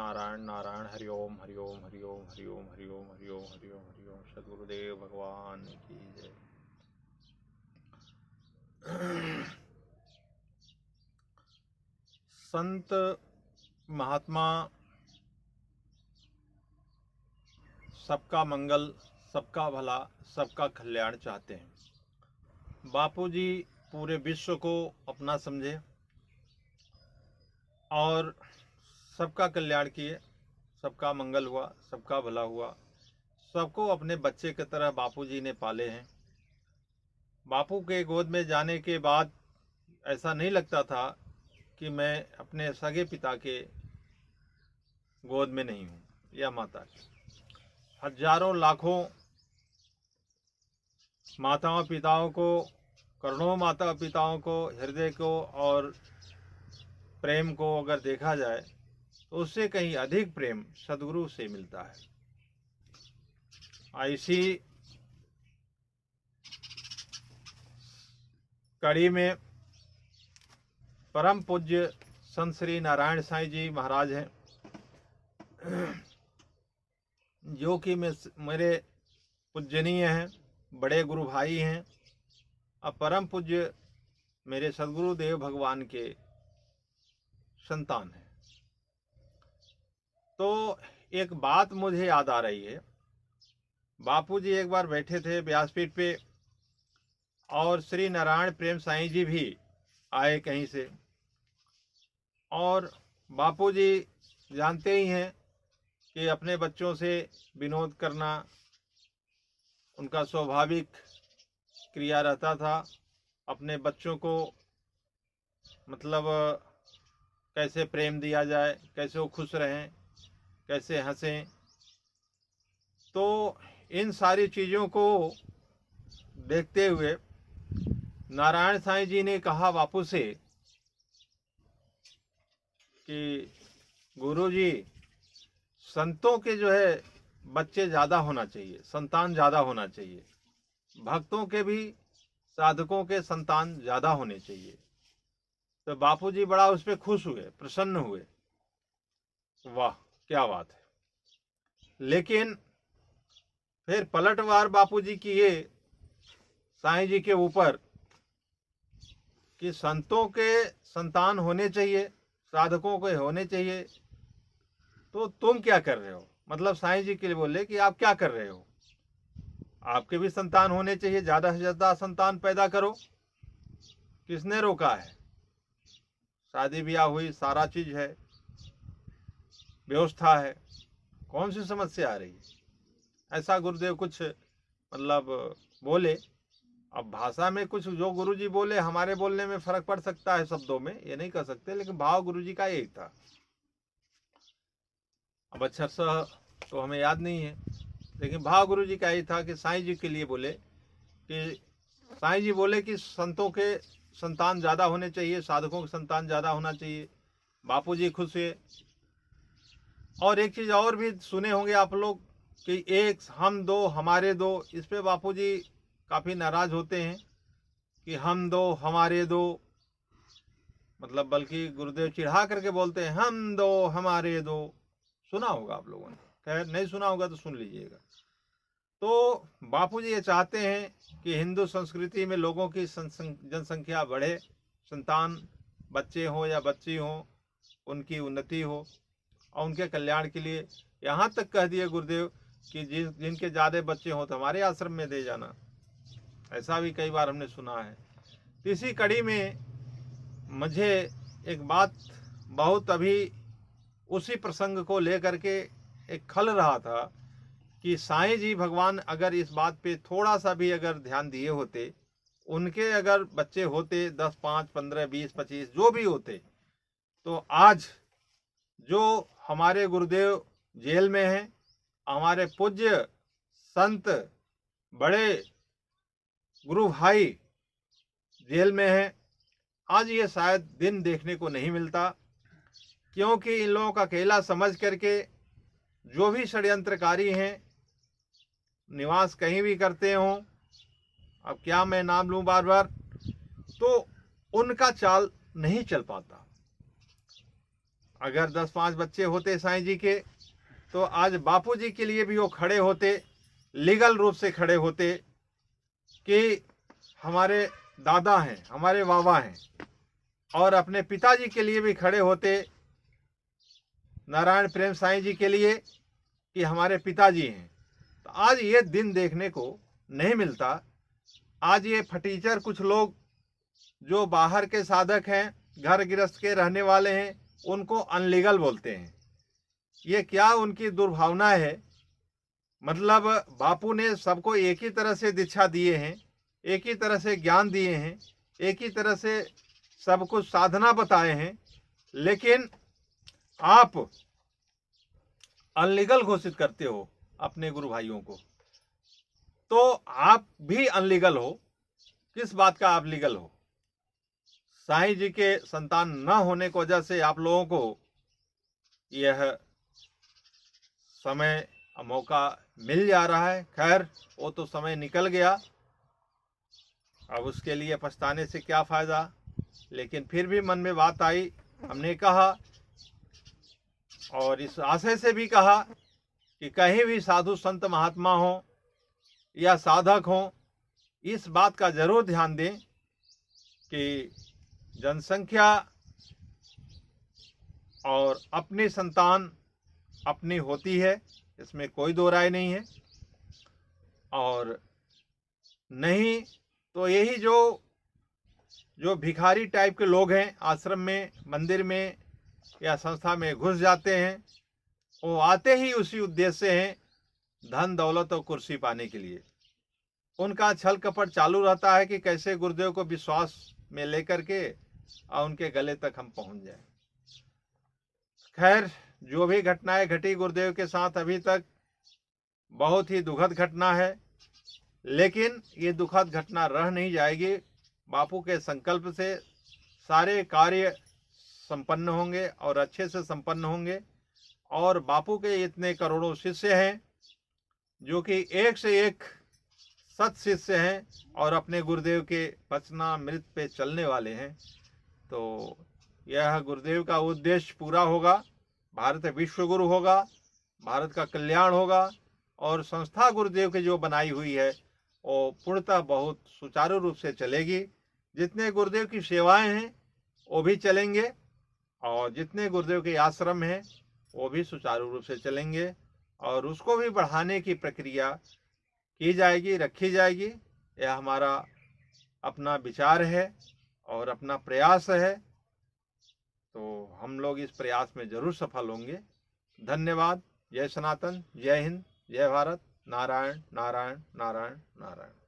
नारायण नारायण। हरि ओम हरि ओम हरि ओम हरि ओम हरि ओम हरि ओम हरि ओम हरि ओम। सद्गुरुदेव भगवान की जय। संत महात्मा सबका मंगल, सबका भला, सबका कल्याण चाहते हैं। बापूजी पूरे विश्व को अपना समझे और सबका कल्याण किए, सबका मंगल हुआ, सबका भला हुआ। सबको अपने बच्चे की तरह बापूजी ने पाले हैं। बापू के गोद में जाने के बाद ऐसा नहीं लगता था कि मैं अपने सगे पिता के गोद में नहीं हूँ या माता के। हजारों लाखों माताओं पिताओं को, करोड़ों माता पिताओं को, हृदय को और प्रेम को अगर देखा जाए तो उससे कहीं अधिक प्रेम सद्गुरु से मिलता है। ऐसी कड़ी में परम पूज्य संत श्री नारायण साईं जी महाराज हैं, जो कि मेरे पूजनीय हैं, बड़े गुरु भाई हैं और परम पूज्य मेरे सद्गुरु देव भगवान के संतान हैं। तो एक बात मुझे याद आ रही है। बापूजी एक बार बैठे थे व्यासपीठ पे और श्री नारायण प्रेम साईं जी भी आए कहीं से, और बापूजी जानते ही हैं कि अपने बच्चों से विनोद करना उनका स्वाभाविक क्रिया रहता था। अपने बच्चों को मतलब कैसे प्रेम दिया जाए, कैसे वो खुश रहें, कैसे हंसें। तो इन सारी चीज़ों को देखते हुए नारायण साईं जी ने कहा बापू से कि गुरुजी, संतों के जो है बच्चे ज़्यादा होना चाहिए, संतान ज़्यादा होना चाहिए, भक्तों के भी, साधकों के संतान ज़्यादा होने चाहिए। तो बापूजी बड़ा उस पर खुश हुए, प्रसन्न हुए। वाह क्या बात है। लेकिन फिर पलटवार बापूजी किए साईं जी के ऊपर कि संतों के संतान होने चाहिए, साधकों के होने चाहिए, तो तुम क्या कर रहे हो। मतलब साईं जी के लिए बोले कि आप क्या कर रहे हो, आपके भी संतान होने चाहिए, ज़्यादा से ज़्यादा संतान पैदा करो। किसने रोका है। शादी ब्याह हुई, सारा चीज़ है, व्यवस्था है, कौन सी समस्या आ रही है। ऐसा गुरुदेव कुछ मतलब बोले। अब भाषा में कुछ जो गुरुजी बोले, हमारे बोलने में फर्क पड़ सकता है, शब्दों में ये नहीं कर सकते, लेकिन भाव गुरुजी का यही था। अब अच्छा सा तो हमें याद नहीं है, लेकिन भाव गुरुजी का यही था कि साईं जी के लिए बोले कि साईं जी बोले कि संतों के संतान ज़्यादा होने चाहिए, साधकों के संतान ज़्यादा होना चाहिए। बापूजी खुश हुए। और एक चीज़ और भी सुने होंगे आप लोग कि एक हम दो हमारे दो, इस पे बापूजी काफ़ी नाराज होते हैं कि हम दो हमारे दो, मतलब बल्कि गुरुदेव चिढ़ा करके बोलते हैं हम दो हमारे दो। सुना होगा आप लोगों ने, खैर नहीं सुना होगा तो सुन लीजिएगा। तो बापूजी ये चाहते हैं कि हिंदू संस्कृति में लोगों की जनसंख्या बढ़े, संतान बच्चे हों या बच्ची हों, उनकी उन्नति हो और उनके कल्याण के लिए। यहाँ तक कह दिए गुरुदेव कि जिनके ज़्यादा बच्चे हों तो हमारे आश्रम में दे जाना। ऐसा भी कई बार हमने सुना है। तो इसी कड़ी में मुझे एक बात बहुत अभी उसी प्रसंग को लेकर के एक खल रहा था कि साईं जी भगवान अगर इस बात पे थोड़ा सा भी अगर ध्यान दिए होते, उनके अगर बच्चे होते 10, 5, 15, 20, 25 जो भी होते, तो आज जो हमारे गुरुदेव जेल में हैं, हमारे पूज्य संत बड़े गुरु भाई जेल में हैं, आज ये शायद दिन देखने को नहीं मिलता। क्योंकि इन लोगों का अकेला समझ करके जो भी षड्यंत्रकारी हैं, निवास कहीं भी करते हों, अब क्या मैं नाम लूं बार बार, तो उनका चाल नहीं चल पाता। अगर 10-5 बच्चे होते साईं जी के, तो आज बापू जी के लिए भी वो खड़े होते, लीगल रूप से खड़े होते कि हमारे दादा हैं, हमारे बाबा हैं, और अपने पिताजी के लिए भी खड़े होते, नारायण प्रेम साईं जी के लिए, कि हमारे पिताजी हैं। तो आज ये दिन देखने को नहीं मिलता। आज ये फटीचर कुछ लोग जो बाहर के साधक हैं, घर गृहस्थ के रहने वाले हैं, उनको अनलीगल बोलते हैं। ये क्या उनकी दुर्भावना है। मतलब बापू ने सबको एक ही तरह से दीक्षा दिए हैं, एक ही तरह से ज्ञान दिए हैं, एक ही तरह से सब कुछ साधना बताए हैं, लेकिन आप अनलीगल घोषित करते हो अपने गुरु भाइयों को। तो आप भी अनलीगल हो। किस बात का आप लीगल हो? साईं जी के संतान न होने की वजह से आप लोगों को यह समय मौका मिल जा रहा है। खैर, वो तो समय निकल गया, अब उसके लिए पछताने से क्या फ़ायदा। लेकिन फिर भी मन में बात आई, हमने कहा और इस आशय से भी कहा कि कहीं भी साधु संत महात्मा हो या साधक हो, इस बात का जरूर ध्यान दें कि जनसंख्या और अपनी संतान अपनी होती है, इसमें कोई दो राय नहीं है। और नहीं तो यही जो भिखारी टाइप के लोग हैं, आश्रम में, मंदिर में या संस्था में घुस जाते हैं, वो आते ही उसी उद्देश्य से हैं, धन दौलत और कुर्सी पाने के लिए। उनका छल कपट चालू रहता है कि कैसे गुरुदेव को विश्वास में लेकर के और उनके गले तक हम पहुंच जाएं। खैर, जो भी घटनाएं घटी गुरुदेव के साथ अभी तक, बहुत ही दुखद घटना है, लेकिन ये दुखद घटना रह नहीं जाएगी। बापू के संकल्प से सारे कार्य संपन्न होंगे और अच्छे से संपन्न होंगे। और बापू के इतने करोड़ों शिष्य हैं जो कि एक से एक सत शिष्य हैं और अपने गुरुदेव के वचनामृत पे चलने वाले हैं। तो यह गुरुदेव का उद्देश्य पूरा होगा, भारत विश्व गुरु होगा, भारत का कल्याण होगा, और संस्था गुरुदेव की जो बनाई हुई है वो पूर्णतः बहुत सुचारू रूप से चलेगी। जितने गुरुदेव की सेवाएं हैं वो भी चलेंगे, और जितने गुरुदेव के आश्रम हैं वो भी सुचारू रूप से चलेंगे, और उसको भी बढ़ाने की प्रक्रिया की जाएगी, रखी जाएगी। यह हमारा अपना विचार है और अपना प्रयास है। तो हम लोग इस प्रयास में जरूर सफल होंगे। धन्यवाद। जय सनातन, जय हिंद, जय भारत। नारायण नारायण नारायण नारायण।